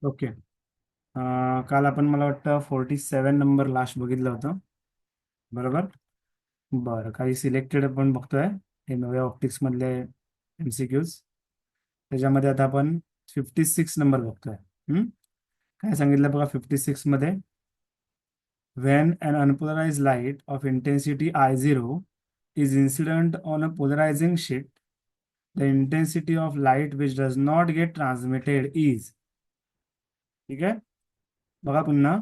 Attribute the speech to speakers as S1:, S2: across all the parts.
S1: Okay. काल आपण मला वाटतं 47 नंबर लास्ट बघितलं होतं. बरोबर. बरं, काही सिलेक्टेड आपण बघतोय हे नव्या ऑप्टिक्स मधले MCQs. त्याच्यामध्ये आता आपण 56 नंबर बघतोय. हम्म? काय सांगितलं बघा 56 मध्ये. When an unpolarized light of intensity I0 is incident on a polarizing sheet, the intensity of light which does not get transmitted is. ठीक आहे. बघा पुन्हा.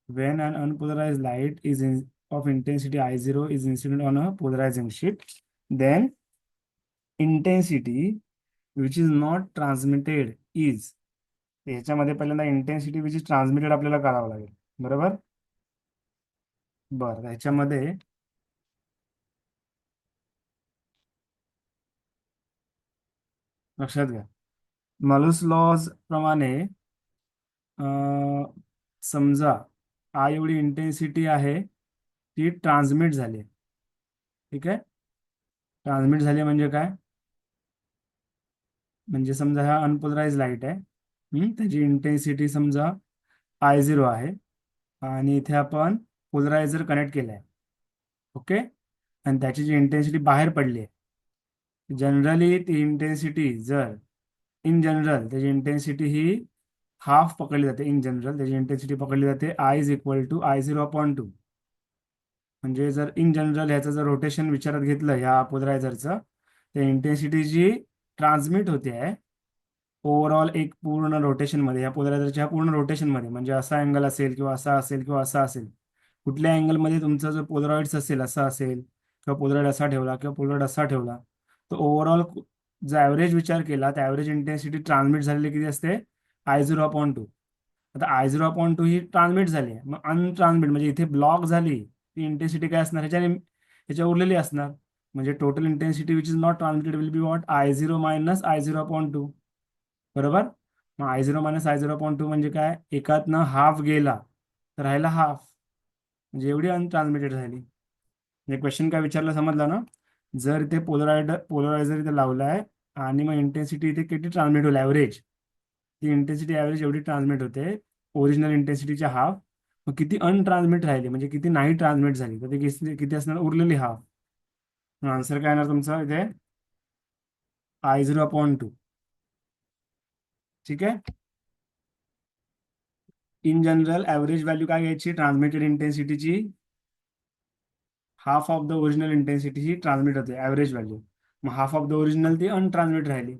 S1: When an unpolarized light of intensity I0 is incident on a polarizing sheet, then intensity which is not transmitted is. ह्याच्यामध्ये पहिल्यांदा intensity which is transmitted आपल्याला करावं लागेल. बरोबर. बरं, ह्याच्यामध्ये लक्षात घ्या. मॉलस लॉज प्रमाणे समजा आय एवढी इंटेन्सिटी आहे, ती ट्रान्समिट झाली. ठीक आहे. ट्रान्समिट झाली म्हणजे काय? म्हणजे समजा हा अनपोलराइज लाईट आहे. त्याची इंटेन्सिटी समजा I0 आहे आणि इथे आपण पोलरायझर कनेक्ट केलाय. ओके. आणि त्याची जी इंटेन्सिटी बाहेर पडली आहे, जनरली ती इंटेन्सिटी जर इन जनरल त्याची इंटेन्सिटी ही हाफ पकडली जाते. इन जनरल त्याची इंटेन्सिटी पकडली जाते I=I0/2. म्हणजे जर इन जनरल ह्याचं जर रोटेशन विचारात घेतलं ह्या पोलरायझरचं, तर इंटेन्सिटी जी ट्रान्समिट होते आहे ओव्हरऑल एक पूर्ण रोटेशनमध्ये, ह्या पोलरायझरच्या पूर्ण रोटेशनमध्ये, म्हणजे असा अँगल असेल किंवा असा असेल किंवा असा असेल, कुठल्या अँगलमध्ये तुमचा जो पोलरॉइड्स असेल असा असेल किंवा पोलरॉइड असा ठेवला किंवा पोलरॉइड असा ठेवला, तर ओव्हरऑल जर ॲव्हरेज विचार केला तर ॲव्हरेज इंटेन्सिटी ट्रान्समिट झालेली किती असते? I0/2. आता I0/2 ही ट्रान्समिट झाली आहे. मग अनट्रान्समिट म्हणजे इथे ब्लॉक झाली ती इंटेन्सिटी काय असणार? ह्याच्या उरलेली असणार. म्हणजे total intensity which is not transmitted will be what? I0 - I0/2. बरोबर. मग I0 - I0/2 म्हणजे काय? एकातनं हाफ गेला तर राहिला हाफ, म्हणजे एवढी अनट्रान्समिटेड झाली. म्हणजे क्वेश्चन काय विचारलं समजला ना? जर इथे पोलरायझर इथे लावलाय आणि मग इंटेन्सिटी इथे किती ट्रान्समिट होईल ॲव्हरेज, ती इंटेन्सिटी ॲव्हरेज एवढी ट्रान्समिट होते ओरिजिनल इंटेन्सिटीच्या हाफ. मग किती अनट्रान्समिट राहिली म्हणजे किती नाही ट्रान्समिट झाली, तर ते किती असणार? उरलेली हाफ. आन्सर काय येणार तुमचा इथे? I0/2. ठीक आहे. इन जनरल ॲव्हरेज व्हॅल्यू काय घ्यायची ट्रान्समिटेड इंटेन्सिटीची? Half of the original intensity ही ट्रान्समिट होते ॲव्हरेज व्हॅल्यू. मग हाफ ऑफ द ओरिजिनल ती अनट्रान्समिट राहिली,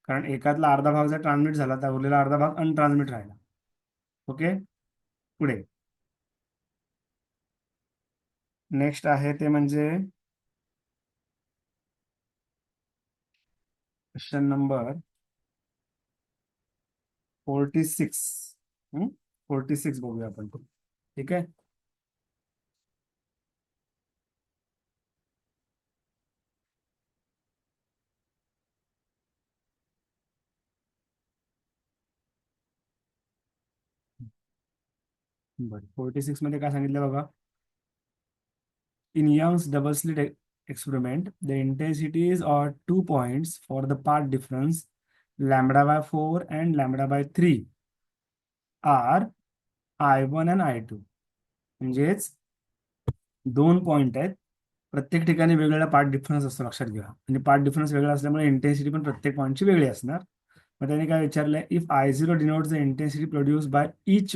S1: कारण एकातला अर्धा भाग जर ट्रान्समिट झाला तर उरलेला अर्धा भाग अनट्रान्समिट राहिला. ओके. पुढे नेक्स्ट आहे ते म्हणजे क्वेश्चन नंबर 46. 46 बघूया आपण. ठीक आहे. बरं, 46 मध्ये काय सांगितलं बघा. In Young's double slit experiment, the intensities are 2 points for the path difference λ/4 and λ/3 are I1 and I2. म्हणजेच 2 पॉईंट आहेत, प्रत्येक ठिकाणी वेगवेगळा पार्ट डिफरन्स असतो. लक्षात घ्या. आणि पार्ट डिफरन्स वेगळा असल्यामुळे इंटेन्सिटी पण प्रत्येक पॉईंटची वेगळी असणार. मग त्याने काय विचारलंय? If I0 denotes the intensity produce by each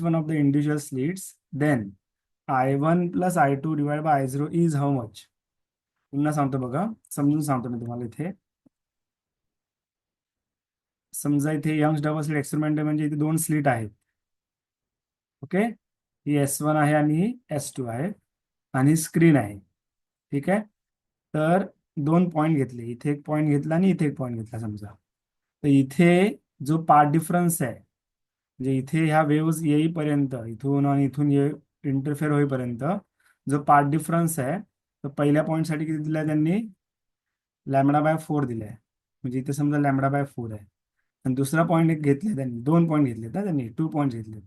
S1: one of the individual slits, then I1 + I2 divided by I0 is how much? पुन्हा सांगतो बघा, समजून सांगतो मी तुम्हाला. इथे समजा इथे यंग्स डबल स्लिट एक्सपेरिमेंट म्हणजे इथे 2 स्लिट आहेत. ओके. ही S1 आहे आणि ही S2 आहे आणि स्क्रीन आहे. ठीक आहे. तर 2 पॉईंट घेतले, इथे एक पॉईंट घेतला आणि इथे एक पॉईंट घेतला समजा. तर इथे जो पार्ट डिफरन्स आहे, म्हणजे इथे ह्या वेव्स येईपर्यंत, इथून आणि इथून इंटरफेअर होईपर्यंत जो पार्ट डिफरन्स आहे, तर पहिल्या पॉईंटसाठी किती दिलाय त्यांनी? λ/4 दिलाय. म्हणजे इथे समजा λ/4 आहे. आणि दुसरा पॉईंट एक घेतले त्यांनी, 2 पॉईंट घेतलेत ना त्यांनी, 2 पॉईंट घेतले.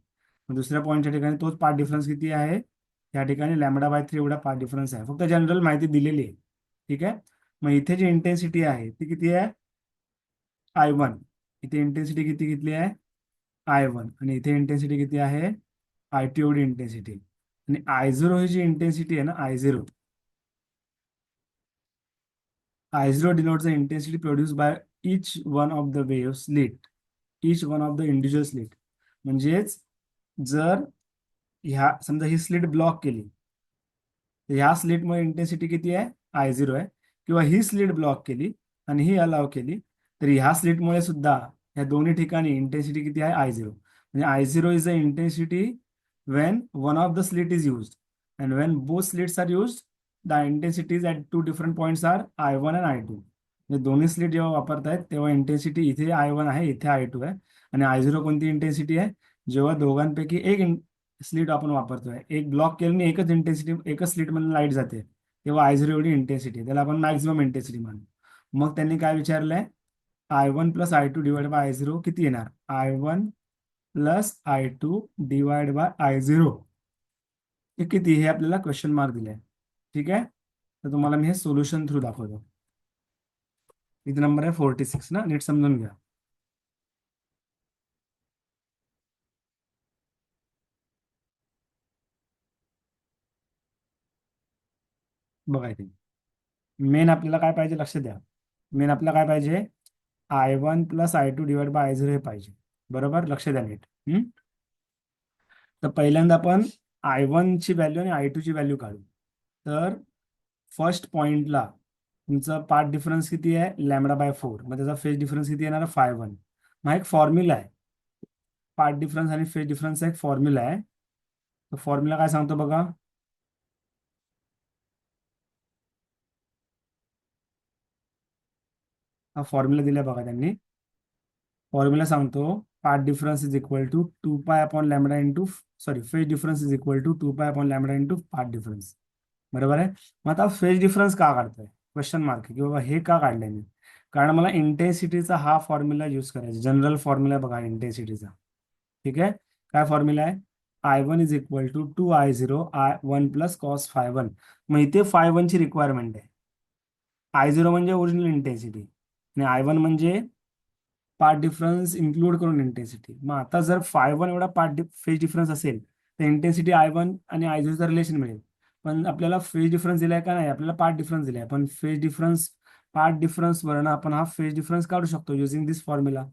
S1: मग दुसऱ्या पॉईंटच्या ठिकाणी तोच पार्ट डिफरन्स किती आहे? या ठिकाणी λ/3 एवढा पार्ट डिफरन्स आहे. फक्त जनरल माहिती दिलेली आहे. ठीक आहे. मग इथे जी इंटेन्सिटी आहे ती किती आहे? I1. इथे इंटेन्सिटी किती घेतली आहे, I1, आणि इथे इंटेन्सिटी किती आहे, I2 एवढी इंटेन्सिटी. आणि I0 ही जी इंटेन्सिटी आहे ना, I0 denotes the intensity produced by each one of the wave slit, each one of the individual slit. म्हणजेच जर ह्या समजा ही स्लिट ब्लॉक केली, तर ह्या स्लिटमुळे इंटेन्सिटी किती आहे, I0 आहे. किंवा ही स्लिट ब्लॉक केली आणि ही अलाव केली, तर ह्या स्लिटमुळे सुद्धा ह्या दोन्ही ठिकाणी इंटेन्सिटी किती आहे, I0. म्हणजे I0 is the intensity when one of the slit is used, and when both slits are used, the intensities at two different points are I1 and I2. म्हणजे दोन्ही स्लिट जेव्हा वापरतायत तेव्हा इंटेन्सिटी इथे I1 आहे, इथे I2 आहे. आणि I0 कोणती इंटेन्सिटी आहे, जेव्हा दोघांपैकी एक स्लिट आपण वापरतोय, एक ब्लॉक केल्याने एकच इंटेन्सिटी, एकच स्लिट मधून लाईट जाते, तेव्हा I0 एवढी इंटेन्सिटी, त्याला आपण मॅक्झिमम इंटेन्सिटी म्हणू. मग त्यांनी काय विचारलंय, I1 plus I2 divide by I0 किती येणार, I1 plus I2 divide by I0 हे किती, हे आपल्याला क्वेश्चन मार्क दिलाय. ठीक आहे, तर तुम्हाला मी हे सोल्युशन थ्रू दाखवतो. इथे नंबर आहे 46 ना, नीट समजून घ्या. बघा इथे मेन आपल्याला काय पाहिजे, लक्ष द्या. मेन आपल्याला काय पाहिजे, I1 plus I2 divide by I0 हे पाहिजे. बरोबर, लक्ष द्या नीट. तर पहिल्यांदा आपण I1 ची व्हॅल्यू आणि I2 ची व्हॅल्यू काढू. तर फर्स्ट पॉइंटला तुमचा पाथ डिफरन्स किती आहे, λ/4. मग त्याचा फेज डिफरन्स किती येणार, 5:1. मग एक फॉर्म्युला आहे, पाथ डिफरन्स आणि फेज डिफरन्सचा एक फॉर्म्युला आहे. तो फॉर्म्युला काय सांगतो बघा, हा फॉर्म्युला दिलाय बघा त्यांनी. फॉर्म्युला सांगतो, path difference is equal to 2 pi upon lambda into, sorry, phase difference is equal to 2 pi upon lambda into path difference. बरोबर आहे. मग आता फेज डिफरन्स का काढतोय, क्वेश्चन मार्क आहे की बाबा हे का काढलंय मी. कारण मला इंटेन्सिटीचा हा फॉर्म्युला यूज करायचा, जनरल फॉर्म्युला बघा इंटेन्सिटीचा. ठीक आहे, काय फॉर्म्युला आहे, I1 is equal to 2I0 I1 plus cos 5:1. मग इथे 5:1 ची रिक्वायरमेंट आहे. I0 म्हणजे ओरिजिनल इंटेन्सिटी आणि I1 म्हणजे पार्ट डिफरन्स इन्क्लूड करून इंटेन्सिटी. मग आता जर 5:1 एवढा फेज डिफरन्स असेल, तर इंटेन्सिटी I1 आणि I0 रिलेशन मिळेल. पण आपल्याला फेज डिफरन्स दिलाय का, नाही, आपल्याला पार्ट डिफरन्स दिलाय. पण फेज डिफरन्स, पार्ट डिफरन्स वरून आपण हा फेज डिफरन्स काढू शकतो using this formula.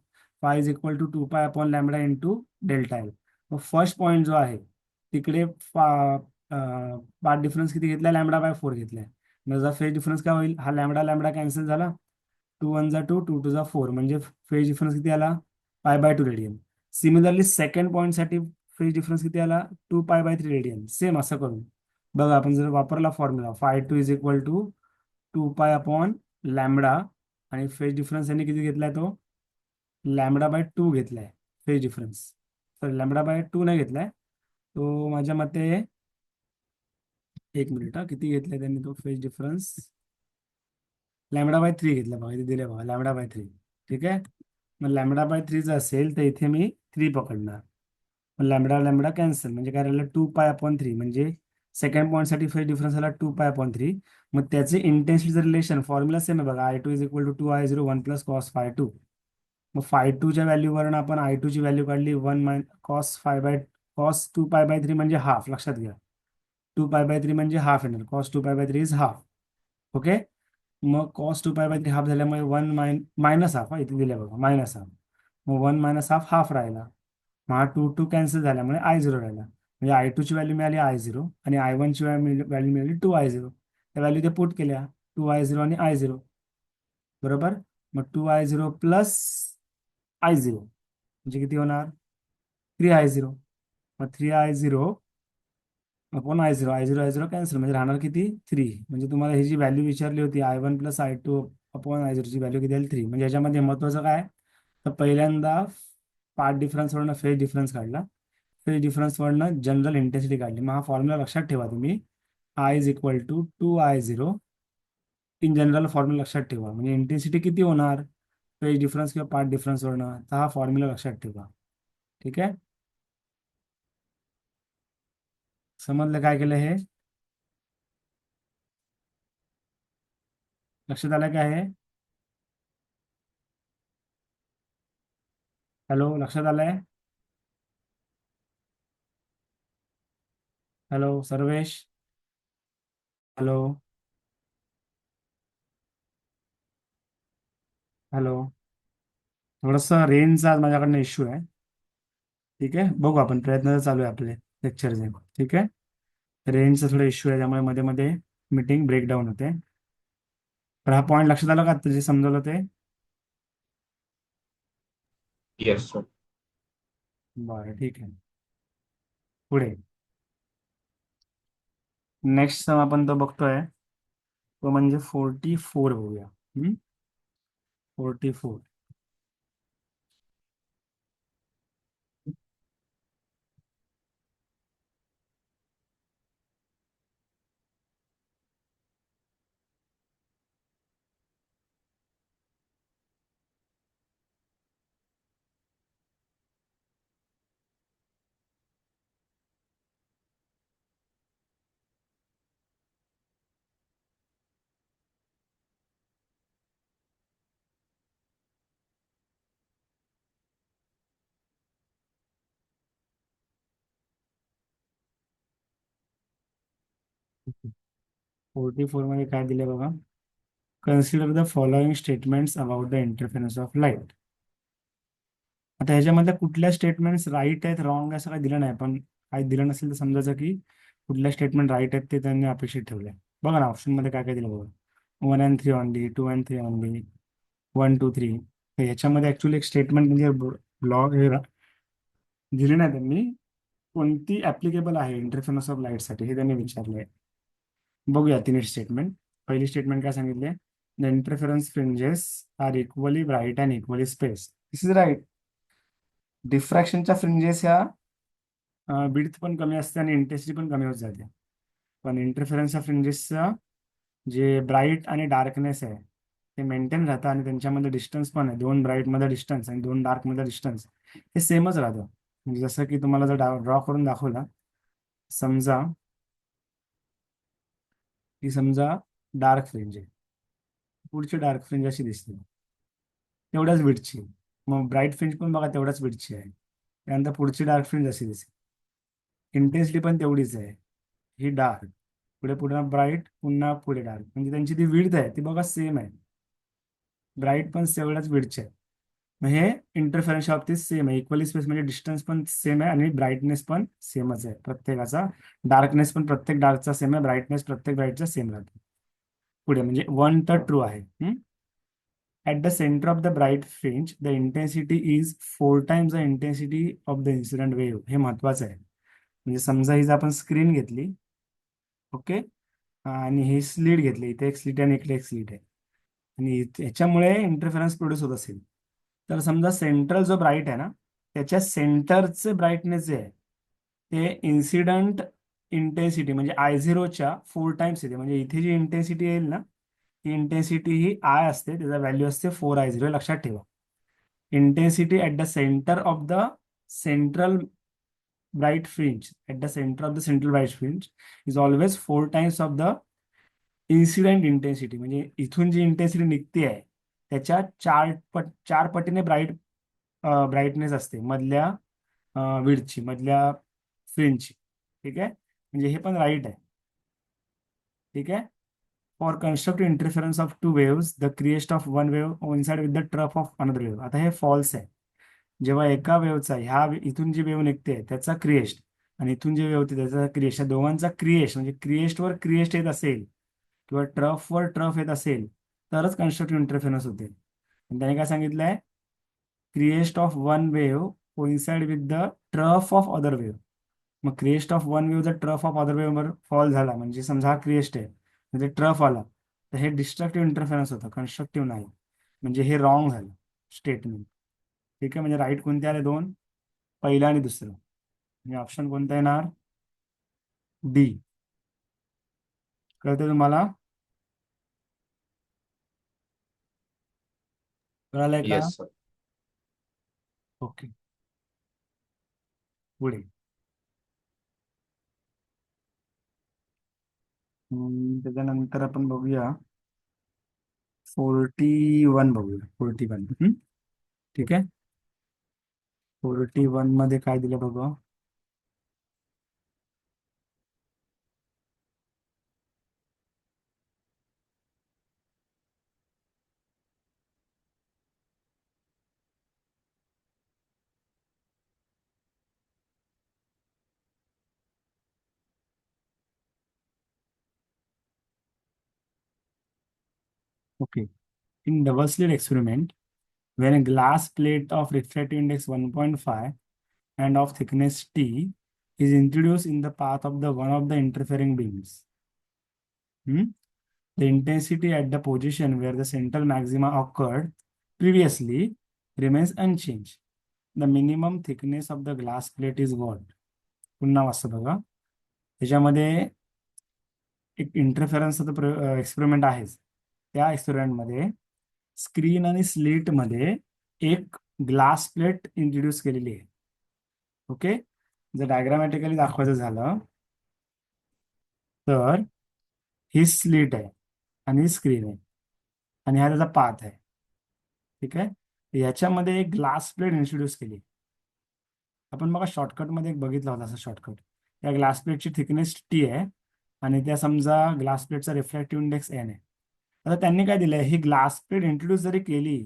S1: Phi is equal to 2 pi upon lambda into delta L. मग फर्स्ट पॉईंट जो आहे तिकडे पार्ट डिफरन्स किती घेतलाय, λ/4 घेतलाय. माझा फेज डिफरन्स काय होईल, हा लॅमडा लॅमडा कॅन्सल झाला, 2 1 जा 2, 2 2 जा 4, म्हणजे फेज डिफरन्स किती आला, π/2 रेडियन. सिमिलरली सेकंड पॉईंट साठी फेज डिफरन्स किती आला, 2 π/3 रेडियन. सेम असं करून बघा, आपण जर वापरला formula, φ2 is equal to 2 pi upon lambda, आणि फेज डिफरन्स यांनी किती घेतलाय, तो λ/2 घेतलाय फेज डिफरन्स. सॉरी, λ/2 नाही घेतलाय तो, माझ्या मते, एक मिनिट हा, किती घेतलाय त्यांनी तो फेज डिफरन्स, λ/3 घेतला बघा, इथे दिले बघा, λ/3. ठीक आहे, मग λ/3 जर असेल तर इथे मी 3 पकडणार. मग लॅमडा लॅमडा कॅन्सल, म्हणजे काय राहिलं, 2 π/3. म्हणजे सेकंड पॉईंट साठी फेज डिफरन्स आला 2 π/3. मग त्याचे इंटेन्सिटीचं रिलेशन फॉर्म्युला सेम आहे बघा, I2 is equal to 2I0 1 plus cos 5:2. मग 5:2 च्या व्हॅल्यूवरून आपण I2 ची व्हॅल्यू काढली, 1 - cos 2 π/3 म्हणजे हाफ. लक्षात घ्या, 2 π/3 म्हणजे हाफ येणार, cos 2 π/3 इज हाफ. ओके, मग cos 2 π/3 हाफ झाल्यामुळे 1 - हाफ, इथे दिले बघा, -हाफ. मग 1 - हाफ हाफ राहिला. मग हा 2 कॅन्सल झाल्यामुळे I0 राहिला. म्हणजे I2 ची व्हॅल्यू मिळाली I0, आणि I1 ची व्हॅल्यू मिळाली 2I0. त्या व्हॅल्यू ते पुट केल्या, 2I0 आणि I0. बरोबर, मग 2I0 प्लस I0 म्हणजे किती होणार, 3I0. मग 3I0 upon I0, I0 cancel, म्हणजे राहणार किती, 3. म्हणजे तुम्हाला ही जी व्हॅल्यू विचारली होती, I1 plus I2 upon I0 ची व्हॅल्यू किती आली, 3. म्हणजे याच्यामध्ये महत्वाचं काय, तर पहिल्यांदा पार्ट डिफरन्सवरनं फेज डिफरन्स काढला, फेज डिफरन्सवरनं जनरल इंटेन्सिटी काढली. मग हा फॉर्म्युला लक्षात ठेवा तुम्ही, I is equal to 2I0 in general formula लक्षात ठेवा. म्हणजे इंटेन्सिटी किती होणार फेज डिफरन्स किंवा पार्ट डिफरन्सवरनं, तर हा फॉर्म्युला लक्षात ठेवा. ठीक आहे, समजलं काय केलं हे, लक्षात आलं काय आहे. हॅलो, लक्षात आलंय? हॅलो सर्वेश. हॅलो. हॅलो. थोडंसं रेंजचा आज माझ्याकडनं इश्यू आहे. ठीक आहे, बघू आपण, प्रयत्न तर चालू आहे आपले लेक्चरचे. ठीक आहे. रेंजचा थोडा इश्यू आहे, त्यामुळे मध्ये मध्ये मीटिंग ब्रेकडाऊन होते. पण हा पॉईंट लक्षात आला का आता जे समजवलं ते?
S2: Yes, sir.
S1: बरं, ठीक आहे. पुढे नेक्स्ट सम आपण तो बघतोय, तो म्हणजे 44 बघूया. 44. 44 मध्ये काय दिले बघा. Consider the following statements about the interference of light. आता ह्याच्यामध्ये कुठल्या स्टेटमेंट्स राईट आहेत, रॉंग असं काही दिलं नाही, पण काही दिलं नसेल तर समजायचं की कुठल्या स्टेटमेंट राईट आहेत ते त्यांनी अपेक्षित ठेवले. बघा ना, ऑप्शन मध्ये काय काय दिलं बघा. 1 and 3 ऑनली, 2 and 3 ऑनली, 1 2 3. तर ह्याच्यामध्ये ऍक्च्युली एक स्टेटमेंट म्हणजे ब्लॉग हे दिले नाही त्यांनी. कोणती ऍप्लिकेबल आहे इंटरफेरन्स ऑफ लाईट साठी हे त्यांनी विचारले. बघूया तिन्ही स्टेटमेंट. पहिली स्टेटमेंट काय सांगितले? The interference fringes are equally bright and equally space. This is right. डिफ्रॅक्शनच्या फ्रिंजेस ह्या विड्थ पण कमी असते आणि इंटेन्सिटी पण कमी होत जाते. पण इंटरफेरन्सच्या फ्रिंजेसचा जे ब्राईट आणि डार्कनेस आहे ते मेंटेन राहतं, आणि त्यांच्यामध्ये डिस्टन्स पण आहे. दोन ब्राईट मध्ये डिस्टन्स आणि दोन डार्क मध्ये डिस्टन्स हे सेमच राहतं. म्हणजे जसं की तुम्हाला जर ड्रॉ करून दाखवला, समजा की समजा डार्क फ्रिंज आहे, पुढची डार्क फ्रिंज अशी दिसते, तेवढ्याच विड्थची. मग ब्राईट फ्रिंज पण बघा तेवढ्याच विड्थची आहे. त्यानंतर पुढची डार्क फ्रिंज अशी दिसते, इंटेन्सिटी पण तेवढीच आहे. ही डार्क, पुढे पुन्हा ब्राईट, पुन्हा पुढे डार्क, म्हणजे त्यांची ती विड्थ आहे ती बघा सेम आहे. ब्राईट पण तेवढ्याच विड्थचे आहे. मग हे इंटरफेरन्सच्या बाबतीत सेम आहे. इक्वली स्पेस म्हणजे डिस्टन्स पण सेम आहे आणि ब्राईटनेस पण सेमच आहे प्रत्येकाचा. डार्कनेस पण प्रत्येक डार्कचा सेम आहे, ब्राईटनेस प्रत्येक ब्राईटचा सेम राहतो. पुढे म्हणजे 1 तर ट्रू आहे. At the center of the bright fringe, the intensity is 4 times the intensity of the incident wave. हे महत्वाचं आहे. म्हणजे समजा ही जर आपण स्क्रीन घेतली, ओके, आणि ही स्लीट घेतली, इथे एक स्लीट आहे आणि इकडे एक स्लीट आहे, आणि ह्याच्यामुळे इंटरफेरन्स प्रोड्यूस होत असेल, तर समजा सेंट्रल जो ब्राईट आहे ना, त्याच्या सेंटरचे ब्राईटनेस जे आहे ते इन्सिडंट इंटेन्सिटी म्हणजे I0च्या 4 टाइम्स येते. म्हणजे इथे जी इंटेन्सिटी येईल ना, ही इंटेन्सिटी ही आय असते, त्याचा व्हॅल्यू असते 4I0. लक्षात ठेवा. Intensity at the centre of the central bright fringe, at the centre of the central bright fringe is always 4 times of the incident intensity. म्हणजे इथून जी इंटेन्सिटी निघते आहे त्याच्या चार पटीने ब्राईटनेस असते मधल्या विड्थची, मधल्या फ्रिंजची. ठीक आहे, म्हणजे हे पण राईट आहे. ठीक आहे. For constructive interference of two waves the crest of one wave coincide with the trough of another wave. आता हे फॉल्स आहे. जेव्हा एका वेवचा इथून जी वेव निघते त्याचा क्रिएस्ट आणि इथून जी वेव होते त्याचा क्रिएस्ट, या दोघांचा क्रिएस्ट म्हणजे क्रिएस्टवर क्रिएस्ट येत असेल किंवा ट्रफवर ट्रफ येत असेल तरच कन्स्ट्रक्टिव्ह इंटरफेरन्स होते. आणि त्याने काय सांगितलंय? Crest of one wave coincide with the trough of other wave. मग क्रिएस्ट ऑफ वन वेव जर ट्रफ ऑफ अदर वेव वर फॉल झाला, म्हणजे समजा हा क्रिएस्ट आहे म्हणजे ट्रफ आला, तर हे डिस्ट्रक्टिव्ह इंटरफेरन्स होतं, कन्स्ट्रक्टिव्ह नाही. म्हणजे हे रॉंग झालं स्टेटमेंट. ठीक आहे, म्हणजे राईट कोणते आले? दोन, पहिलं आणि दुसरं. म्हणजे ऑप्शन कोणता येणार? डी. कळते तुम्हाला? कळालंय का?
S2: Yes, sir.
S1: ओके, पुढे. त्याच्यानंतर आपण बघूया 41 बघूया. 41. ठीक आहे. 41 मध्ये काय दिलं बघा. Okay. In double slit experiment, when a glass plate of refractive index 1.5 and of thickness t is introduced in the path of the one of the interfering beams. Hmm? The intensity at the position where the central maxima occurred previously remains unchanged. The minimum thickness of the glass plate is what? पुन्हा वाचतं बघा. त्याच्यामध्ये एक इंटरफेरन्सचा experiment आहेच. त्या एक्सपेरिमेंटमध्ये screen आणि slit मध्ये एक ग्लास प्लेट इंट्रोड्यूस केलेली आहे. ओके. जर डायग्रामॅटिकली दाखवायचं झालं तर ही स्लीट आहे आणि स्क्रीन आहे आणि हा त्याचा पाथ आहे. ठीक आहे. याच्यामध्ये एक ग्लास प्लेट इंट्रोड्यूस केली. आपण बघा शॉर्टकटमध्ये एक बघितला होता असा शॉर्टकट. या ग्लास प्लेटची थिकनेस टी आहे आणि त्या समजा ग्लास प्लेटचा रिफ्रॅक्टिव्ह इंडेक्स एन आहे. आता त्यांनी काय दिलंय, ही ग्लास प्लेट इंट्रोड्यूस जरी केली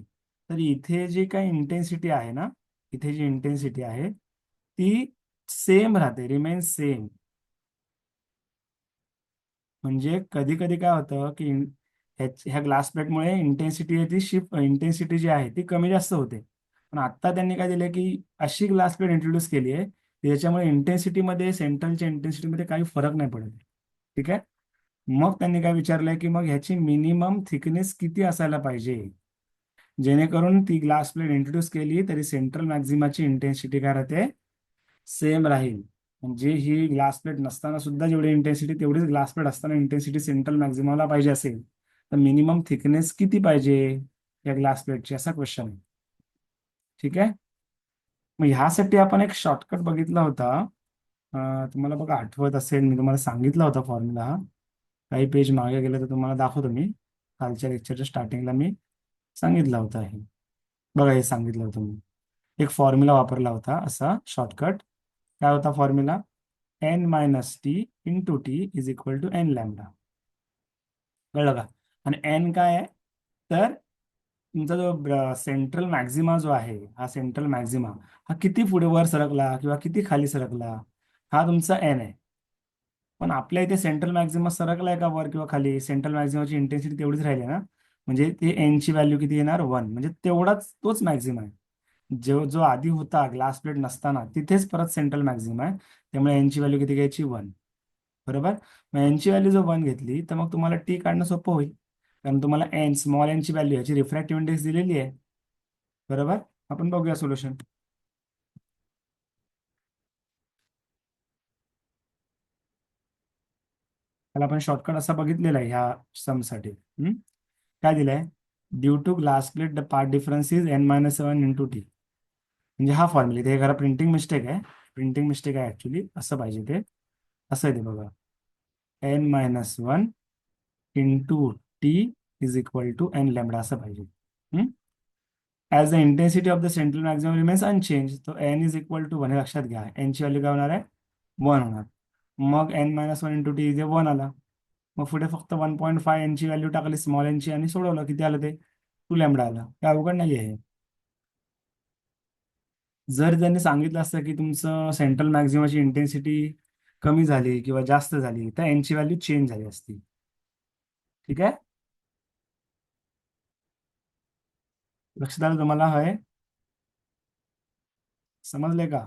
S1: तरी इथे जी काही इंटेन्सिटी आहे ना, इथे जी इंटेन्सिटी आहे ती सेम राहते, रिमेन सेम. म्हणजे कधी कधी काय होतं की ह्या ग्लास प्लेटमुळे इंटेन्सिटी ती शिफ्ट, इंटेन्सिटी जी आहे ती कमी जास्त होते. पण आता त्यांनी काय दिलं की अशी ग्लास प्लेट इंट्रोड्यूस केली आहे त्याच्यामुळे इंटेन्सिटीमध्ये, सेंट्रलच्या इंटेन्सिटीमध्ये काही फरक नाही पडत. ठीक आहे. मग त्यांनी काय विचारलंय की मग ह्याची मिनिमम थिकनेस किती असायला पाहिजे जेणेकरून ती ग्लास प्लेट इंट्रोड्यूस केली तरी सेंट्रल मॅक्झिमाची इंटेन्सिटी काय राहते, सेम राहील. म्हणजे ही ग्लास प्लेट नसताना सुद्धा जेवढी इंटेन्सिटी तेवढीच ग्लास प्लेट असताना इंटेन्सिटी सेंट्रल मॅक्झिममला पाहिजे असेल तर मिनिमम थिकनेस किती पाहिजे या ग्लास प्लेटची, असा क्वेश्चन आहे. ठीक आहे. मग ह्यासाठी आपण एक शॉर्टकट बघितला होता. तुम्हाला बघा आठवत असेल, मी तुम्हाला सांगितला होता फॉर्म्युला. काही पेज मागे गेलं तर तुम्हाला दाखवतो मी. कालच्या लेक्चरच्या स्टार्टिंगला मी सांगितला होता हे. बघा हे सांगितलं होतं मी. एक फॉर्म्युला वापरला होता असा शॉर्टकट. काय होता formula? N minus t into t is equal to n lambda. कळलं का? आणि एन काय आहे तर तुमचा जो सेंट्रल मॅक्झिमा जो आहे, हा सेंट्रल मॅक्झिमा हा किती पुढे वर सरकला किंवा किती खाली सरकला, हा तुमचा एन आहे. पण आपल्या इथे सेंट्रल मॅक्झिमा सरकलाय का वर किंवा खाली, सेंट्रल मॅक्झिमाची इंटेन्सिटी तेवढीच राहिली ना. म्हणजे ते एन ची व्हॅल्यू किती येणार, 1. म्हणजे तेवढाच तोच मॅक्झिमा आहे. जो जो आधी होता ग्लास प्लेट नसताना तिथेच परत सेंट्रल मॅक्झिमा आहे. त्यामुळे एन ची व्हॅल्यू किती घ्यायची, 1. बरोबर. मग एन ची व्हॅल्यू जर 1 घेतली तर मग तुम्हाला टी काढणं सोपं होईल. कारण तुम्हाला एन, स्मॉल एन ची व्हॅल्यू याची रिफ्रॅक्टिव्ह इंडेक्स दिलेली आहे. बरोबर. आपण बघूया सोल्युशन. त्याला आपण शॉर्टकट असा बघितलेला आहे ह्या समसाठी. काय दिलंय? Due to glass plate the part difference is n-7 into t. म्हणजे हा फॉर्म्युला, इथे खरं प्रिंटिंग मिस्टेक आहे. प्रिंटिंग मिस्टेक आहे ऍक्च्युली. असं पाहिजे ते. असं आहे ते बघा. n-1 into t is equal to n lambda असं पाहिजे. As the intensity of the central maximum remains unchange, तो एन इज इक्वल टू 1 हे लक्षात घ्या. एन ची व्हॅल्यू काय होणार आहे, 1 होणार. मग n-1 इंटू टी इथे 1 आला. मग पुढे फक्त 1.5 एनची व्हॅल्यू टाकली, स्मॉल एनची, आणि सोडवलं. किती आलं ते, 2 लॅमडा आलं. काय अवघड नाही आहे. जर त्यांनी सांगितलं असतं की तुमचं सेंट्रल मॅक्झिमाची इंटेन्सिटी कमी झाली किंवा जास्त झाली तर एनची व्हॅल्यू चेंज झाली असती. ठीक आहे. लक्षात आलं तुम्हाला? हय, समजले का?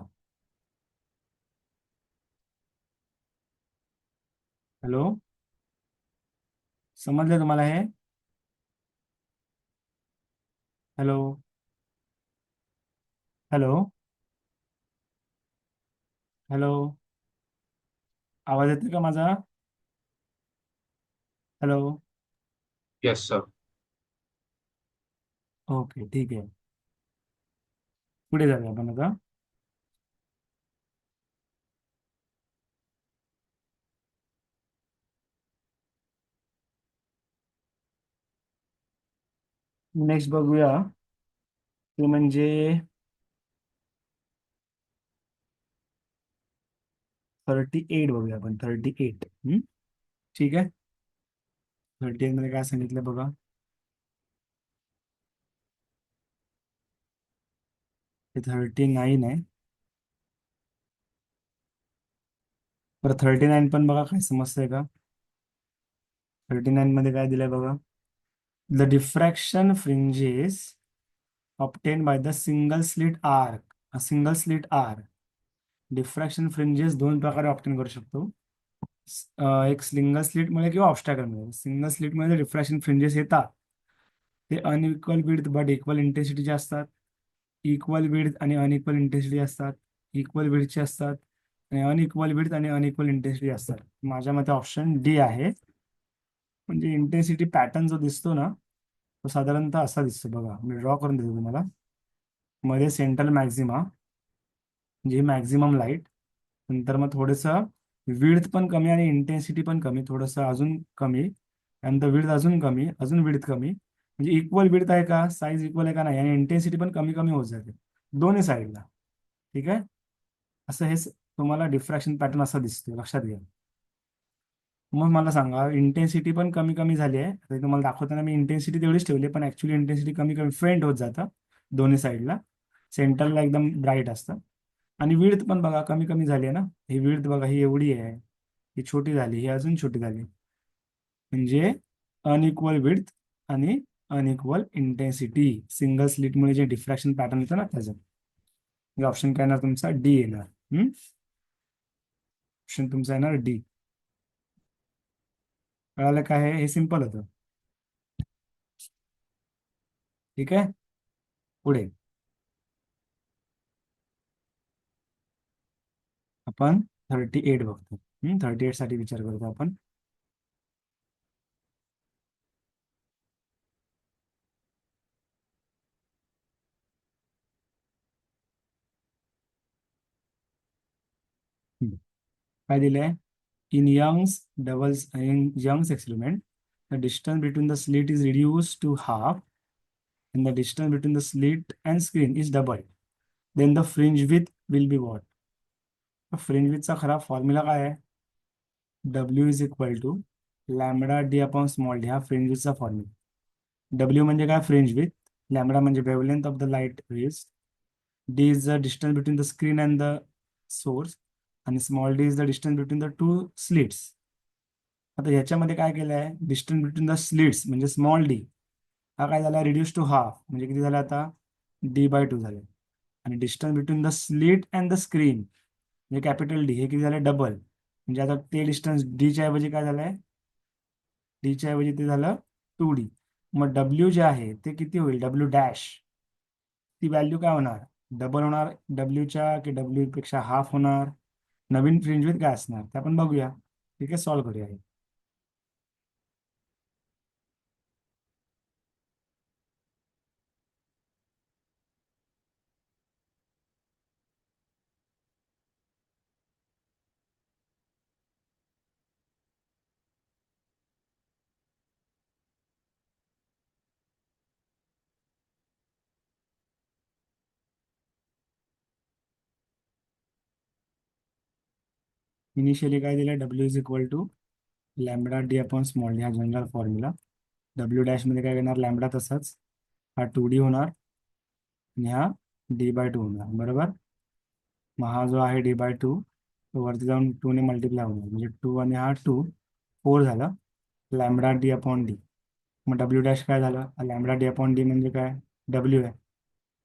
S1: हॅलो, समजले तुम्हाला हे? हॅलो, हॅलो, हॅलो, आवाज येतो का माझा? हॅलो.
S2: Yes, sir.
S1: ओके, ठीक आहे. पुढे जाऊया आपण आता. नेक्स्ट बघूया ते म्हणजे 38 बघूया आपण, 38. ठीक आहे. 38 मध्ये काय सांगितलं बघा. ते 39 आहे. बरं 39 पण बघा काय समजतंय का. 39 मध्ये काय दिलंय बघा. The diffraction fringes obtained by the single slit arc. Single slit are. Diffraction fringes दोन प्रकारे ऑप्टेन करू शकतो. एक सिंगल स्लिटमुळे किंवा ऑब्स्टॅकलमुळे. सिंगल स्लिटमुळे डिफ्रॅक्शन फ्रिंजेस येतात ते अनइक्वल विड्थ बट इक्वल इंटेन्सिटीचे असतात. इक्वल विड्थ आणि अनइक्वल इंटेन्सिटी असतात. इक्वल विड्थचे असतात आणि अनइक्वल विड्थ आणि अनइक्वल इंटेन्सिटी असतात. माझ्या मते ऑप्शन डी आहे. म्हणजे इंटेन्सिटी पॅटर्न जो दिसतो ना, तो साधारणतः असा दिसतो बघा. मी ड्रॉ करून देतो तुम्हाला. मध्ये सेंट्रल मॅक्झिमा, म्हणजे मॅक्झिमम लाईट. नंतर मग थोडंसं विड्थ पण कमी आणि इंटेन्सिटी पण कमी, थोडंसं अजून कमी. त्यानंतर विड्थ अजून कमी, अजून विड्थ कमी. म्हणजे इक्वल विड्थ आहे का, साईज इक्वल आहे का नाही, आणि इंटेन्सिटी पण कमी कमी होत जाते दोन्ही साईडला. ठीक आहे. असं हे तुम्हाला डिफ्रॅक्शन पॅटर्न असा दिसतो, लक्षात घ्या. मग मला सांगा, इंटेन्सिटी पण कमी कमी झाली आहे. आता तुम्हाला दाखवताना मी इंटेन्सिटी तेवढीच ठेवली, पण ऍक्च्युली इंटेन्सिटी कमी कमी फेंट होत जातं दोन्ही साईडला. सेंटरला एकदम ब्राईट असतं. आणि विड्थ पण बघा कमी कमी झाली आहे ना. ही विड्थ बघा, ही एवढी आहे, ही छोटी झाली, ही अजून छोटी झाली. म्हणजे अनइक्वल विड्थ आणि अनइक्वल इंटेन्सिटी, सिंगल स्लिटमुळे जे डिफ्रॅक्शन पॅटर्न येतं ना त्याचं. ऑप्शन काय येणार तुमचा, डी येणार. ऑप्शन तुमचा येणार डी. कळालं काय आहे, हे सिंपल होतं. ठीक आहे. पुढे आपण 38 बघतो. 38 साठी विचार करतो आपण. काय दिलंय. In Young's experiment the distance between the slit is reduce to half and the distance between the slit and screen is doubled, then the fringe width will be what. Fringe विथचा खरा फॉर्म्युला काय आहे. W is equal to lambda D upon small D. हा fringe विथचा formula. W म्हणजे काय, fringe width. Lambda म्हणजे wavelength of the light rays. D is the distance between the screen and the source. आणि small D is the distance between the two slits. आता ह्याच्यामध्ये काय केलं आहे, डिस्टन्स बिटवीन द स्लिट्स म्हणजे small D हा काय झाला, रिड्यूस टू हाफ. म्हणजे किती झालं आता, D/2 झाले. आणि distance between the slit and the screen म्हणजे कॅपिटल डी, हे किती झालं, डबल. म्हणजे आता ते डिस्टन्स डीच्या ऐवजी काय झालंय, डीच्या ऐवजी ते झालं 2D. मग डब्ल्यू जे आहे ते किती होईल, डब्ल्यू डॅश. ती व्हॅल्यू काय होणार, डबल होणार डब्ल्यूच्या, की डब्ल्यू पेक्षा हाफ होणार. नवीन फ्रिंज विथ काय असणार ते आपण बघूया. ठीक आहे, सॉल्व्ह करूया. इनिशियली काय दिलं, W is equal to lambda D upon small D, हा जनरल फॉर्म्युला. डब्ल्यू डॅश मध्ये काय करणार, लॅमडा तसाच, हा 2D होणार आणि हा D/2 होणार, बरोबर. मग हा जो आहे D/2 तो वरती जाऊन 2 ने मल्टिप्लाय होणार, म्हणजे 2 आणि हा 2 4 झाला. Lambda D upon D. मग डब्ल्यू डॅश काय झालं, लॅमडा डी अपॉन डी म्हणजे काय, डब्ल्यू आहे.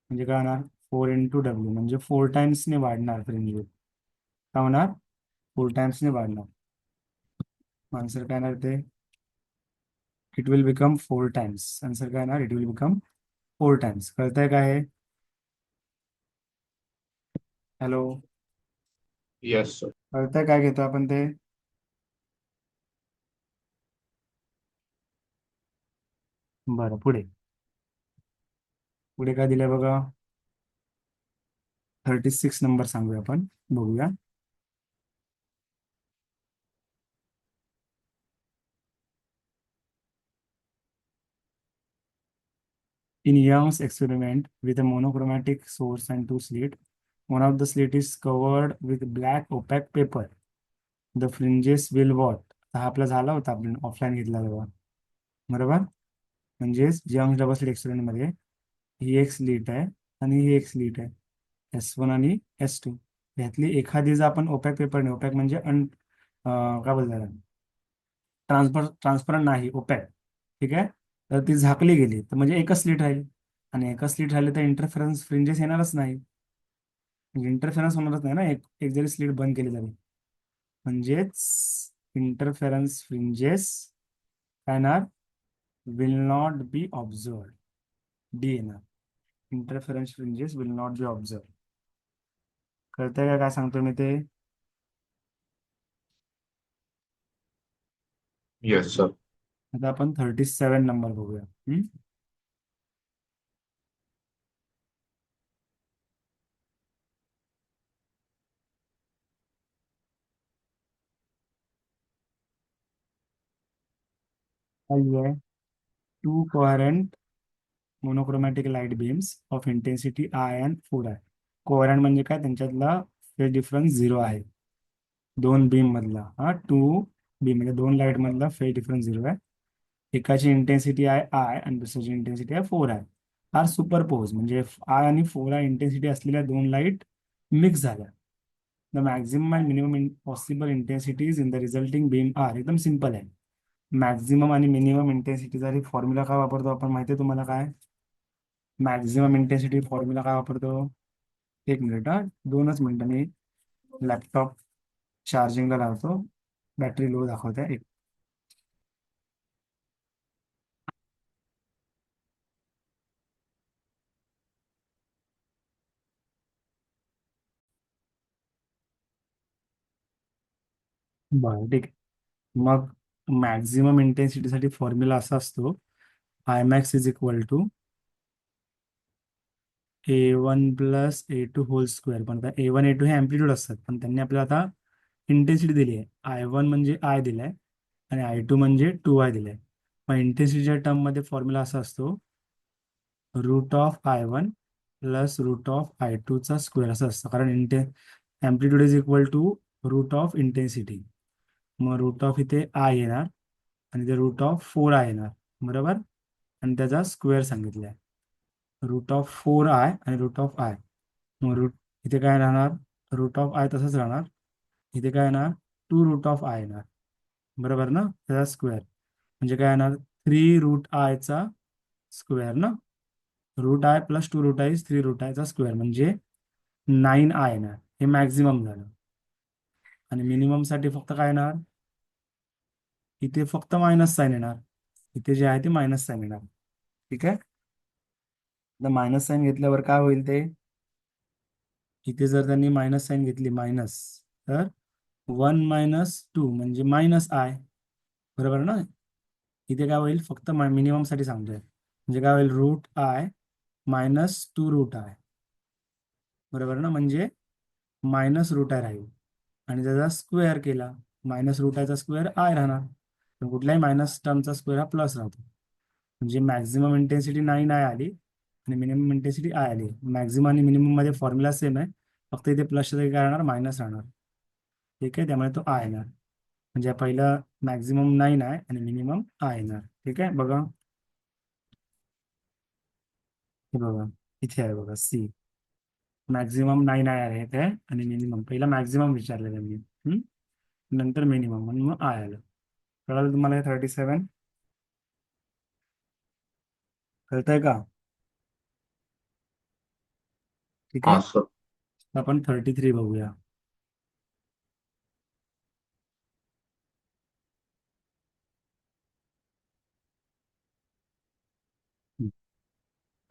S1: म्हणजे काय होणार, 4 × W, म्हणजे 4 टाइम्सने वाढणार फ्रिंज विड्थ. काय होणार, 4 टाइम्सने वाढणार. आन्सर काय येणार ते, it will become 4 times. Answer काय येणार, इट विल बिकम 4 टाइम्स. कळतंय काय आहे. Hello,
S2: Yes, sir.
S1: कळतंय काय घेतो आपण ते. बरं, पुढे पुढे काय दिलंय बघा. 36 नंबर सांगूया आपण, बघूया. In Young's experiment with a monochromatic source and two slits, one of the slit is covered with black opaque paper the fringes will what. हा आपला झाला होता आपण ऑफलाईन घेतला तेव्हा, बरोबर. म्हणजेच जे अंश डबल स्लिट एक्सपेरिमेंटमध्ये ही एक स्लिट आहे आणि ही एक स्लिट आहे, S1 आणि S2. यातली एखादी जर आपण ओपॅक पेपरने, ओपॅक म्हणजे काय बोलतात, ट्रान्सपरंट नाही, ओपॅक, ठीक आहे, तर ती झाकली गेली तर म्हणजे एकच स्लिट राहील. आणि एकच स्लिट राहिली तर इंटरफेरन्स फ्रिंजेस येणारच नाही, म्हणजे इंटरफेरन्स होणारच नाही ना, एक एक जरी स्लिट बंद केली तरी. म्हणजेच इंटरफेरन्स फ्रिंजेस काय येणार, will not be observe. D येणार, interference fringes will not be observe. कळतंय का काय सांगतो मी ते?
S2: Yes, sir.
S1: आता आपण 37 नंबर बघूया. काय आहे, two coherent monochromatic light beams of intensity I and 4 आहे. कोहरंट म्हणजे काय, त्यांच्यातला फेज डिफरन्स 0 आहे. दोन बीम मधला, हा टू बीम म्हणजे दोन लाईट मधला फेज डिफरन्स 0 आहे. एकाची इंटेन्सिटी आहे आय आणि दुसऱ्याची इंटेन्सिटी आहे 4 आहे. आर सुपरपोज म्हणजे आय आणि 4 आहे इंटेन्सिटी असलेल्या दोन लाईट मिक्स झाल्या. The maximum and minimum possible intensities in the resulting beam are. एकदम सिंपल आहे. मॅक्झिमम आणि मिनिमम इंटेन्सिटीसाठी फॉर्म्युला काय वापरतो आपण, माहिती आहे तुम्हाला काय? मॅक्झिमम इंटेन्सिटी फॉर्म्युला काय वापरतो? एक मिनिट, हा 2च मिनिटं, मी लॅपटॉप चार्जिंगला लावतो, बॅटरी लो दाखवते एक. बरं ठीक आहे. मग मॅक्झिमम इंटेन्सिटीसाठी फॉर्म्युला असा असतो, I max is equal to A1 plus A2 whole square. पण आता A1 A2 हे अँप्लिट्यूड असतात, पण त्यांनी आपल्याला आता इंटेन्सिटी दिली आहे. I1 म्हणजे आय दिलाय आणि I2 म्हणजे 2I दिलाय. मग इंटेन्सिटीच्या टर्ममध्ये फॉर्म्युला असा असतो, root of I1 plus root of I2 चा स्क्वेअर असं असतं, कारण amplitude is equal to root of intensity. मग रूट ऑफ इथे आय येणार आणि ते रूट ऑफ 4I येणार, बरोबर. आणि त्याचा स्क्वेअर सांगितलाय, रूट ऑफ 4I आणि रूट ऑफ आय. मग इथे काय राहणार, रूट ऑफ आय तसंच राहणार. इथे काय येणार, टू रूट ऑफ आय येणार, बरोबर ना, त्याचा स्क्वेअर. म्हणजे काय येणार, 3 रूट आयचा स्क्वेअर ना. Root I plus 2 root I is 3 root आयचा स्क्वेअर, म्हणजे 9I येणार. हे मॅक्झिमम झालं. आणि मिनिमम साठी फक्त काय येणार, इथे फक्त मायनस साईन येणार. इथे जे आहे ते मायनस साईन येणार, ठीक आहे. तर मायनस साईन घेतल्यावर काय होईल ते, इथे जर त्यांनी मायनस साईन घेतली मायनस, तर 1 - 2 म्हणजे -I, बरोबर ना. इथे काय होईल, फक्त मिनिमम साठी सांगतोय, म्हणजे काय होईल, रूट I - 2 रूट I, बरोबर ना, म्हणजे -√I राहील. आणि त्याचा स्क्वेअर केला, -√Iचा स्क्वेअर आय राहणार. तर कुठल्याही मायनस टर्मचा स्क्वेअर हा प्लस राहतो. म्हणजे मॅक्झिमम इंटेन्सिटी 9I आली आणि मिनिमम इंटेन्सिटी आय आली. मॅक्झिमम आणि मिनिमम मध्ये फॉर्म्युला सेम आहे, फक्त इथे प्लसच्या जागी काय राहणार, मायनस राहणार, ठीक आहे. त्यामुळे तो आय येणार. म्हणजे पहिला मॅक्झिमम 9 आहे आणि मिनिमम आय येणार, ठीक आहे. बघा, हे बघा, इथे आहे बघा, सी. मॅक्झिमम 9I आहे इथे आणि मिनिमम, पहिला मॅक्झिमम विचारलेलं मी, नंतर मिनिमम आणि मग आय आलं. कळालं तुम्हाला हे 37? कळतंय का? ठीक आहे.
S2: Sir.
S1: आपण 33 बघूया.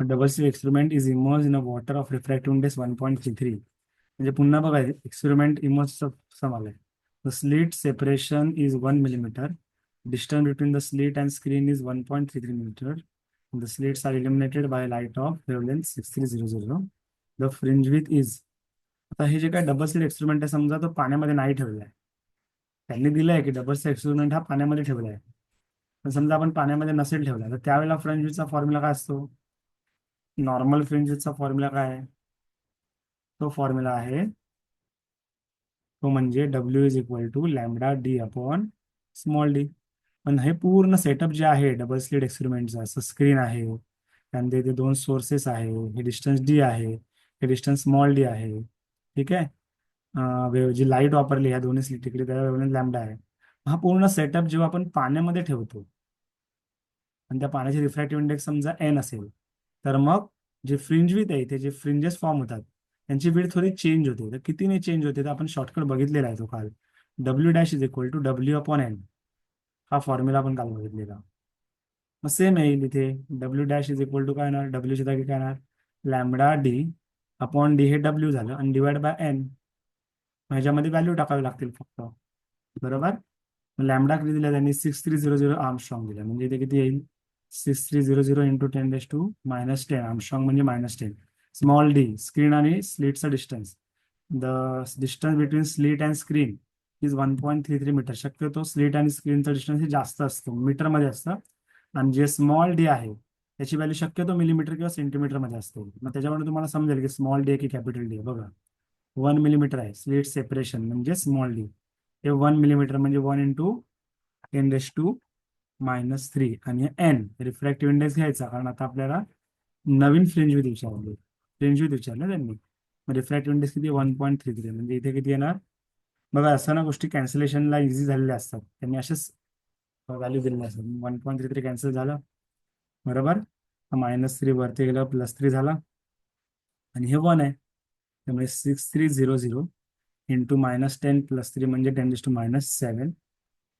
S1: Double slit experiment is emerge in a water of refractive index 1.33. म्हणजे पुन्हा बघा, एक्सपेरिमेंट इमर्जचं सम आलंय. The slit separation is 1 mm. Distance between the slit and screen is 1.33 meter. The slits are illuminated by light of wavelength 6300. The fringe width is. आता हे जे काय double slit experiment आहे, समजा तो पाण्यामध्ये नाही ठेवलाय. त्यांनी दिलंय की डबल स्लिट एक्सपेरिमेंट हा पाण्यामध्ये ठेवलाय. पण समजा आपण पाण्यामध्ये नसेल ठेवला, तर त्यावेळेला फ्रिंज विथचा फॉर्म्युला काय असतो, नॉर्मल फ्रिंज विथचा फॉर्म्युला काय आहे, तो फॉर्म्युला आहे, तो म्हणजे W is equal to lambda D upon small D. पण हे पूर्ण सेटअप जे आहे डबल स्लिट एक्सपेरिमेंटचं, असं स्क्रीन आहे, त्यानंतर इथे 2 सोर्सेस आहे, हे डिस्टन्स डी आहे, हे डिस्टन्स स्मॉल डी आहे. ठीक आहे. जी लाईट वापरली ह्या दोन्ही स्लिट तिकडे, त्याला वेव्हलेंथ लॅम्बडा आहे. हा पूर्ण सेटअप जेव्हा आपण पाण्यामध्ये ठेवतो आणि त्या पाण्याची रिफ्रॅक्टिव्ह इंडेक्स समजा एन असेल, तर मग जे फ्रिंज विथ आहे इथे जे फ्रिंजेस फॉर्म होतात त्यांची विड्थ थोडी चेंज होते. तर कितीने चेंज होते तर आपण शॉर्टकट बघितलेला आहे तो काल. W dash is equal to W upon N, हा फॉर्म्युला आपण काल बघितलेला. मग सेम येईल इथे. W dash is equal to काय येणार, डब्ल्यूची जागी काय येणार, लॅम्बडा डी अपॉन डी, हे डब्ल्यू झालं, आणि डिवाइड बाय एन. ह्याच्यामध्ये व्हॅल्यू टाकावी लागतील फक्त. बरोबर. लॅम्बडा किती दिला त्यांनी, 6300 आर्मस्ट्रॉंग दिला. म्हणजे इथे किती येईल, 6300 इंटू 10⁻⁻10 आर्मस्ट्रॉंग म्हणजे -10. स्मॉल डी स्क्रीन आणि स्लीटचं distance, the distance between slit and screen is 1.33 metre. शक्यतो स्लीट आणि स्क्रीनचं डिस्टन्स हे जास्त असतं, मीटरमध्ये असतं. आणि जे स्मॉल डी आहे त्याची व्हॅल्यू शक्यतो मिलीमीटर किंवा सेंटीमीटरमध्ये असते. मग त्याच्यामुळे तुम्हाला समजेल की स्मॉल डी आहे की कॅपिटल डी आहे. बघा 1 मिलीमीटर आहे स्लीट सेपरेशन म्हणजे स्मॉल डी, हे 1 मिलीमीटर म्हणजे 1 इंटू 10⁻³ आणि एन रिफ्रॅक्टिव्ह इंडेक्स घ्यायचा, कारण आता आपल्याला नवीन फ्रिंज विथ विचारले, फ्रिंज विथ विचारलं त्यांनी. मग रिफ्रॅक्टिव्ह इंडेक्स किती, 1.33. म्हणजे इथे किती येणार. बघा असं ना गोष्टी कॅन्सलेशनला इझी झालेल्या असतात, त्यांनी असेच व्हॅल्यू दिलेल्या असतात. 1.33 कॅन्सल झालं. बरोबर. -3 वरती गेलं, +3 झाला, आणि हे 1 आहे. त्यामुळे 6300 इंटू -10 +3 म्हणजे 10⁻⁷.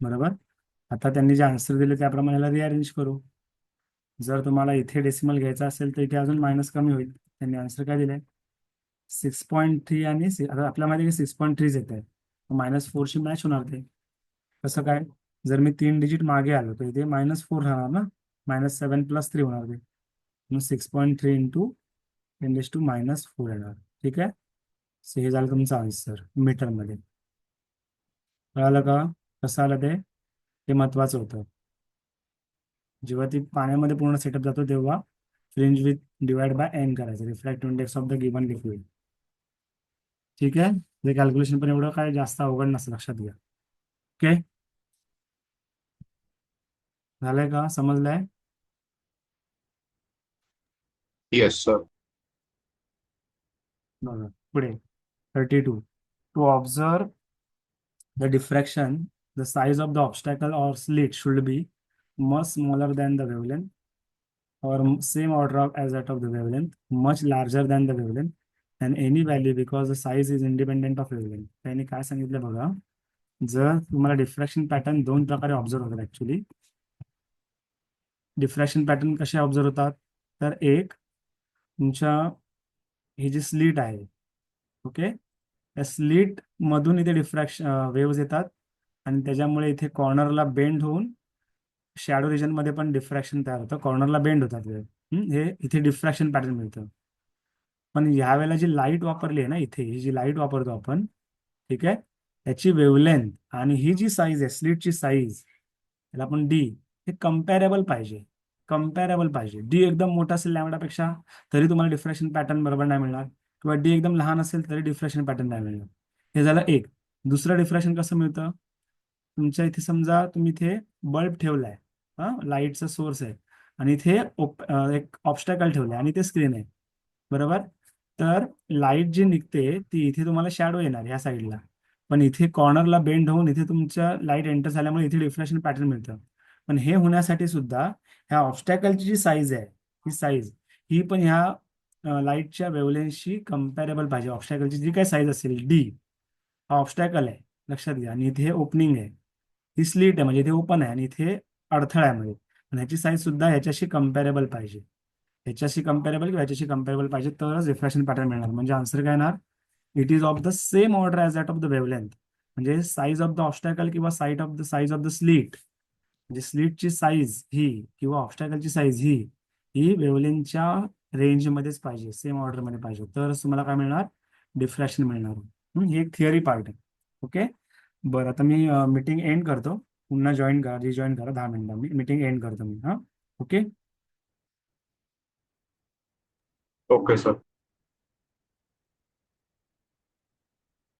S1: बरोबर. आता त्यांनी जे आन्सर दिले त्याप्रमाणे याला रिअरेंज करू. जर तुम्हाला इथे डेसिमल घ्यायचा असेल तर इथे अजून मायनस कमी होईल. त्यांनी आन्सर काय दिलंय, 6.3 आणि आता आपल्या माहिती 6.3 येत आहे, -4शी मॅच होणार ते. कसं काय, जर मी 3 डिजिट मागे आलो तर इथे -4 राहणार ना, -7 +3 होणार ते. मग 6.3 इंटू 10⁻⁴ येणार. ठीक आहे. सो हे झालं तुमचं आन्सर मीटरमध्ये. कळालं का कसं आलं ते, हे महत्वाचं होतं. जेव्हा ती पाण्यामध्ये पूर्ण सेटअप जातो तेव्हा fringe width divide by N करायचं, refractive index of the given liquid. ठीक आहे. हे कॅल्क्युलेशन पण एवढं काय जास्त अवघड नसतं, लक्षात घ्या. ओके, झालंय का, समजलंय.
S2: Yes, sir.
S1: बघा पुढे 32. To observe the diffraction, the size of the obstacle or slit should be much smaller than the wavelength or same order of as that of the wavelength, much larger than the wavelength, and any value because the size is independent of wavelength. त्यांनी काय सांगितलं बघा, जर तुम्हाला diffraction pattern 2 प्रकारे observe होतात actually. Diffraction pattern कसे observe होतात, तर एक तुमच्या ही जी स्लीट आहे, ओके, त्या स्लीट मधून इथे डिफ्रॅक्शन वेव्स येतात, आणि त्याच्यामुळे इथे कॉर्नरला बेंड होऊन शॅडो रिजन मध्ये पण डिफ्रॅक्शन तयार होतं, कॉर्नरला बेंड होतात वेव. हे इथे डिफ्रॅक्शन पॅटर्न मिळतं. पण ह्या वेळेला जी लाईट वापरली आहे ना, इथे ही जी लाईट वापरतो आपण, ठीक आहे, त्याची वेवलेंथ आणि ही जी साईज आहे स्लिटची साईज, त्याला आपण डी, हे कम्पॅरेबल पाहिजे. कम्पॅरेबल पाहिजे. डी एकदम मोठा असेल लॅम्बडापेक्षा तरी तुम्हाला डिफ्रॅक्शन पॅटर्न बरोबर नाही मिळणार, किंवा डी एकदम लहान असेल तरी डिफ्रॅक्शन पॅटर्न नाही मिळणार. हे झालं एक. दुसरं डिफ्रॅक्शन कसं मिळतं, तुमच्या इथे समजा तुम्ही इथे बल्ब ठेवलाय, हा लाईटचा सोर्स आहे, आणि इथे एक ऑब्स्टॅकल ठेवलाय आणि ते स्क्रीन आहे. बरोबर. तर लाईट जी निघते ती इथे तुम्हाला शॅडो येणार ह्या साईडला, पण इथे कॉर्नरला बेंड होऊन इथे तुमच्या लाईट एंटर झाल्यामुळे इथे डिफ्लेक्शन पॅटर्न मिळतं. पण हे होण्यासाठी सुद्धा ह्या ऑब्स्टॅकलची जी साईज आहे, ही साईज ही पण ह्या लाईटच्या वेवलेन्थशी कम्पॅरेबल पाहिजे. ऑब्स्टॅकलची जी काय साईज असेल डी, हा ऑब्स्टॅकल आहे लक्षात घ्या, आणि इथे हे ओपनिंग आहे, ही स्लीट आहे म्हणजे इथे ओपन आहे, आणि इथे अडथळा आहे मध्ये, पण ह्याची साईज सुद्धा ह्याच्याशी कम्पॅरेबल पाहिजे. ह्याच्याशी कम्पॅरेबल किंवा ह्याच्याशी कम्पॅरेबल पाहिजे तरच रिफ्रॅक्शन पॅटर्न मिळणार. म्हणजे आन्सर काय येणार, it is of the same order as that of the wavelength. म्हणजे साईज ऑफ द ऑब्स्टॅकल किंवा साईज ऑफ द स्लीट, म्हणजे स्लीटची साईज ही किंवा ऑब्स्टॅकलची साईज ही ही वेवलेंथच्या रेंजमध्येच पाहिजे, सेम ऑर्डरमध्ये पाहिजे, तरच तुम्हाला काय मिळणार, डिफ्रॅक्शन मिळणार. ही एक थिअरी पार्ट आहे. ओके. बरं, आता मी मीटिंग एंड करतो. पुन्हा जॉईन करा, रिजॉईन करा 10 मिनिटं, मी मीटिंग एंड करतो मी. हां, ओके.
S2: Okay, sir.